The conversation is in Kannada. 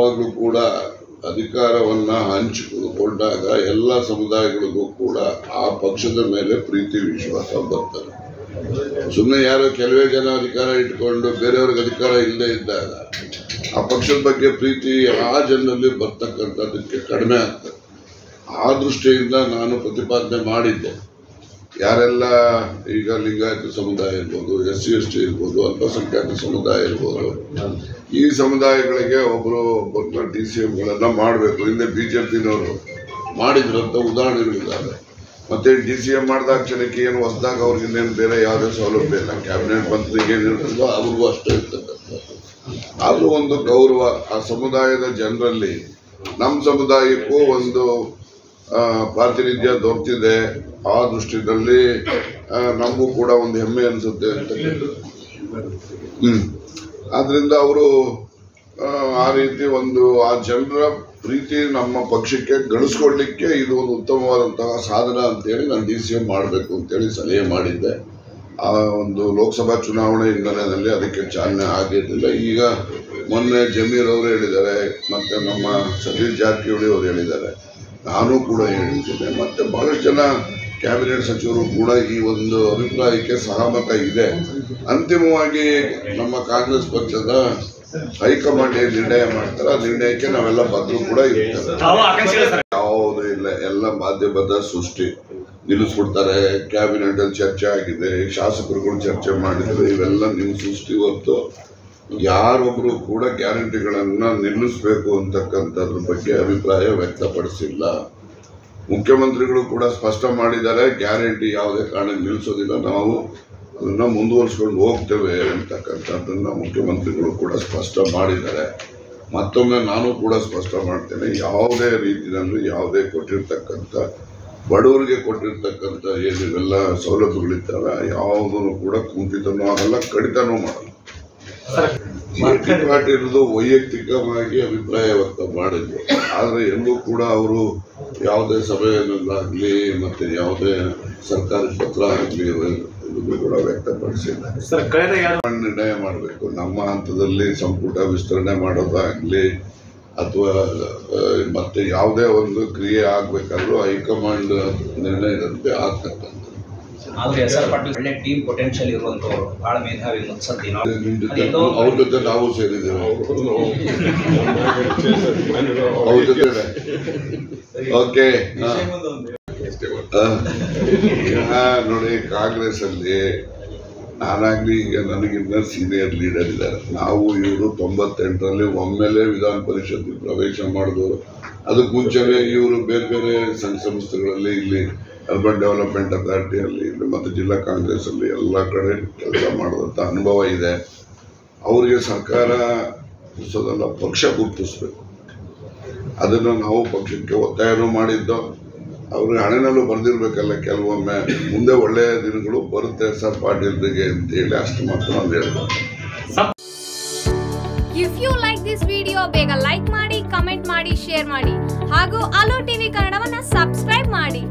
ಯಾವಾಗಲೂ ಕೂಡ ಅಧಿಕಾರವನ್ನ ಹಂಚಿಕೊಂಡಾಗ ಎಲ್ಲ ಸಮುದಾಯಗಳಿಗೂ ಕೂಡ ಆ ಪಕ್ಷದ ಮೇಲೆ ಪ್ರೀತಿ ವಿಶ್ವಾಸ ಬರ್ತದೆ. ಸುಮ್ಮನೆ ಯಾರೋ ಕೆಲವೇ ಜನ ಅಧಿಕಾರ ಇಟ್ಕೊಂಡು ಬೇರೆಯವ್ರಿಗೆ ಅಧಿಕಾರ ಇಲ್ಲದೆ ಇದ್ದಾಗ ಆ ಪಕ್ಷದ ಬಗ್ಗೆ ಪ್ರೀತಿ ಆ ಜನರಲ್ಲಿ ಬರ್ತಕ್ಕಂಥದ್ದಕ್ಕೆ ಕಡಿಮೆ ಆಗ್ತದೆ. ಆ ದೃಷ್ಟಿಯಿಂದ ನಾನು ಪ್ರತಿಪಾದನೆ ಮಾಡಿದ್ದೆ. ಯಾರೆಲ್ಲ ಈಗ ಲಿಂಗಾಯತ ಸಮುದಾಯ ಇರ್ಬೋದು, SC ST ಇರ್ಬೋದು, ಅಲ್ಪಸಂಖ್ಯಾತ ಸಮುದಾಯ ಇರ್ಬೋದು, ಈ ಸಮುದಾಯಗಳಿಗೆ ಒಬ್ಬರು DCMಗಳನ್ನ ಮಾಡಬೇಕು. ಹಿಂದೆ BJPನವರು ಮಾಡಿದ್ರಂತ ಉದಾಹರಣೆಗಳಿದ್ದಾವೆ. ಮತ್ತೆ DCM ಮಾಡಿದ ಕ್ಷಣಕ್ಕೆ ಏನು ಹೊಸದಾಗ ಅವ್ರಿಗೆ ಇನ್ನೇನು ಬೇರೆ ಯಾವುದೇ ಸೌಲಭ್ಯ ಇಲ್ಲ. ಕ್ಯಾಬಿನೆಟ್ ಮಂತ್ರಿಗೆ ಏನಿರ್ತದೋ ಅವ್ರಿಗೂ ಅಷ್ಟೇ ಇರ್ತಕ್ಕಂಥದ್ದು. ಆದರೂ ಒಂದು ಗೌರವ ಆ ಸಮುದಾಯದ ಜನರಲ್ಲಿ ನಮ್ಮ ಸಮುದಾಯಕ್ಕೂ ಒಂದು ಪ್ರಾತಿನಿಧ್ಯ ದೊರೆತಿದೆ. ಆ ದೃಷ್ಟಿಯಲ್ಲಿ ನಮಗೂ ಕೂಡ ಒಂದು ಹೆಮ್ಮೆ ಅನಿಸುತ್ತೆ ಅಂತ. ಆದ್ರಿಂದ ಅವರು ಆ ರೀತಿ ಒಂದು ಆ ಜನರ ಪ್ರೀತಿ ನಮ್ಮ ಪಕ್ಷಕ್ಕೆ ಗಳಿಸ್ಕೊಡ್ಲಿಕ್ಕೆ ಇದು ಒಂದು ಉತ್ತಮವಾದಂತಹ ಸಾಧನ ಅಂತೇಳಿ ನಾನು DCM ಮಾಡಬೇಕು ಅಂತೇಳಿ ಸಲಹೆ ಮಾಡಿದ್ದೆ. ಆ ಒಂದು ಲೋಕಸಭಾ ಚುನಾವಣೆ ಹಿನ್ನೆಲೆಯಲ್ಲಿ ಅದಕ್ಕೆ ಚಾಲನೆ ಆಗಿರಲಿಲ್ಲ. ಈಗ ಮೊನ್ನೆ ಜಮೀರ್ ಅವರು ಹೇಳಿದ್ದಾರೆ, ಮತ್ತೆ ನಮ್ಮ ಸತೀಶ್ ಜಾರಕಿಹೊಳಿ ಅವರು ಹೇಳಿದ್ದಾರೆ, ನಾನು ಕೂಡ ಹೇಳಿದ್ದೇನೆ, ಮತ್ತೆ ಬಹಳಷ್ಟು ಜನ ಕ್ಯಾಬಿನೆಟ್ ಸಚಿವರು ಕೂಡ ಈ ಒಂದು ಅಭಿಪ್ರಾಯಕ್ಕೆ ಸಹಮತ ಇದೆ. ಅಂತಿಮವಾಗಿ ನಮ್ಮ ಕಾಂಗ್ರೆಸ್ ಪಕ್ಷದ ಹೈಕಮಾಂಡ್ ಏನ್ ನಿರ್ಣಯ ಮಾಡ್ತಾರೆ ಆ ನಿರ್ಣಯಕ್ಕೆ ನಾವೆಲ್ಲ ಬದ್ಧರು ಕೂಡ ಇರ್ತೇವೆ. ಯಾವುದೂ ಇಲ್ಲ, ಎಲ್ಲ ಮಾಧ್ಯಮದ ಸೃಷ್ಟಿ. ನಿಲ್ಲಿಸ್ಬಿಡ್ತಾರೆ, ಕ್ಯಾಬಿನೆಟ್ ಅಲ್ಲಿ ಚರ್ಚೆ ಆಗಿದೆ, ಶಾಸಕರುಗಳು ಚರ್ಚೆ ಮಾಡಿದ್ದಾರೆ, ಇವೆಲ್ಲ ನೀವು ಸೃಷ್ಟಿ. ಹೊತ್ತು ಯಾರೊಬ್ರು ಕೂಡ ಗ್ಯಾರಂಟಿಗಳನ್ನ ನಿಲ್ಲಿಸಬೇಕು ಅಂತಕ್ಕಂಥದ್ರ ಬಗ್ಗೆ ಅಭಿಪ್ರಾಯ ವ್ಯಕ್ತಪಡಿಸಿಲ್ಲ. ಮುಖ್ಯಮಂತ್ರಿಗಳು ಕೂಡ ಸ್ಪಷ್ಟ ಮಾಡಿದ್ದಾರೆ, ಗ್ಯಾರಂಟಿ ಯಾವುದೇ ಕಾರಣ ನಿಲ್ಲಿಸೋದಿಲ್ಲ, ನಾವು ಅದನ್ನ ಮುಂದುವರಿಸ್ಕೊಂಡು ಹೋಗ್ತೇವೆ ಅಂತಕ್ಕಂಥದ್ದನ್ನ ಮುಖ್ಯಮಂತ್ರಿಗಳು ಕೂಡ ಸ್ಪಷ್ಟ ಮಾಡಿದ್ದಾರೆ. ಮತ್ತೊಮ್ಮೆ ನಾನು ಕೂಡ ಸ್ಪಷ್ಟ ಮಾಡ್ತೇನೆ, ಯಾವುದೇ ರೀತಿಯಲ್ಲಿ ಯಾವುದೇ ಕೊಟ್ಟಿರ್ತಕ್ಕಂಥ ಬಡವರಿಗೆ ಕೊಟ್ಟಿರ್ತಕ್ಕಂಥ ಏನಿವೆಲ್ಲ ಸೌಲಭ್ಯಗಳಿದ್ದಾವೆ ಯಾವುದನ್ನು ಕೂಡ ಕುಂಠಿತನೂ ಆಗಲ್ಲ, ಕಡಿತನೂ ಮಾಡಲ್ಲ. ಪಾಟೀಲ್ದು ವೈಯಕ್ತಿಕವಾಗಿ ಅಭಿಪ್ರಾಯ ವ್ಯಕ್ತ ಮಾಡಿದ್ರು, ಆದ್ರೆ ಎಲ್ಲೂ ಕೂಡ ಅವರು ಯಾವುದೇ ಸಭೆಯಲ್ಲಾಗ್ಲಿ ಮತ್ತೆ ಯಾವುದೇ ಸರ್ಕಾರಿ ಪತ್ರ ಆಗ್ಲಿ ಕೂಡ ವ್ಯಕ್ತಪಡಿಸಿಲ್ಲ. ನಿರ್ಣಯ ಮಾಡಬೇಕು. ನಮ್ಮ ಹಂತದಲ್ಲಿ ಸಂಪುಟ ವಿಸ್ತರಣೆ ಮಾಡೋದಾಗ್ಲಿ ಅಥವಾ ಮತ್ತೆ ಯಾವುದೇ ಒಂದು ಕ್ರಿಯೆ ಆಗ್ಬೇಕಾದ್ರೂ ಹೈಕಮಾಂಡ್ ನಿರ್ಣಯದಂತೆ ಆಗ್ತಕ್ಕಂಥ. ಒಳ್ಳೆ ಟೀಮ್ ಪೊಟೆನ್ಶಿಯಲ್ ಇರುವಂತವರು, ಬಹಳ ಮೇಧಾವಿ ಮುತ್ಸದ್ದಿ. ಅವ್ರ ಜೊತೆ ನಾವು ಸೇರಿದ್ದೇವೆ. ಅವ್ರ ಜೊತೆ ಓಕೆ. ನೋಡಿ, ಕಾಂಗ್ರೆಸ್ ಅಲ್ಲಿ ನಾನಾಗ್ಲಿ ಈಗ ನನಗಿನ್ನ ಸೀನಿಯರ್ ಲೀಡರ್ ಇದ್ದಾರೆ. ನಾವು ಇವರು 98ರಲ್ಲಿ ಒಮ್ಮೆಲೆ ವಿಧಾನ ಪರಿಷತ್ ಪ್ರವೇಶ ಮಾಡಿದವರು. ಅದಕ್ಕೆ ಮುಂಚೆನೆ ಇವರು ಬೇರೆ ಬೇರೆ ಸಂಘ ಸಂಸ್ಥೆಗಳಲ್ಲಿ, ಇಲ್ಲಿ ಅರ್ಬನ್ ಡೆವಲಪ್ಮೆಂಟ್ ಅಥಾರಿಟಿಯಲ್ಲಿ, ಇಲ್ಲಿ ಮತ್ತು ಜಿಲ್ಲಾ ಕಾಂಗ್ರೆಸ್ ಅಲ್ಲಿ ಎಲ್ಲ ಕಡೆ ಕೆಲಸ ಮಾಡಿದಂಥ ಅನುಭವ ಇದೆ. ಅವರಿಗೆ ಸರ್ಕಾರ ಗುರುತಿಸೋದಲ್ಲ, ಪಕ್ಷ ಗುರುತಿಸ್ಬೇಕು. ಅದನ್ನು ನಾವು ಪಕ್ಷಕ್ಕೆ ಒತ್ತಾಯನೂ ಮಾಡಿದ್ದೋ. ಅವ್ರಿಗೆ ಹಣೆನಲ್ಲೂ ಬರ್ದಿರ್ಬೇಕಲ್ಲ ಕೆಲವೊಮ್ಮೆ, ಮುಂದೆ ಒಳ್ಳೆಯ ದಿನಗಳು ಬರುತ್ತೆ ಸರ್ ಪಾಟೀಲ್ರಿಗೆ ಅಂತ ಹೇಳಿ ಅಷ್ಟು ಮಾತ್ರ ನಾವು ಹೇಳ್ಬೋದು. If you like this video ಬೇಗ ಲೈಕ್ ಮಾಡಿ, ಕಮೆಂಟ್ ಮಾಡಿ, ಶೇರ್ ಮಾಡಿ ಹಾಗೂ ಅಲೋ ಟಿವಿ ಕನ್ನಡವನ್ನ ಸಬ್ಸ್ಕ್ರೈಬ್ ಮಾಡಿ.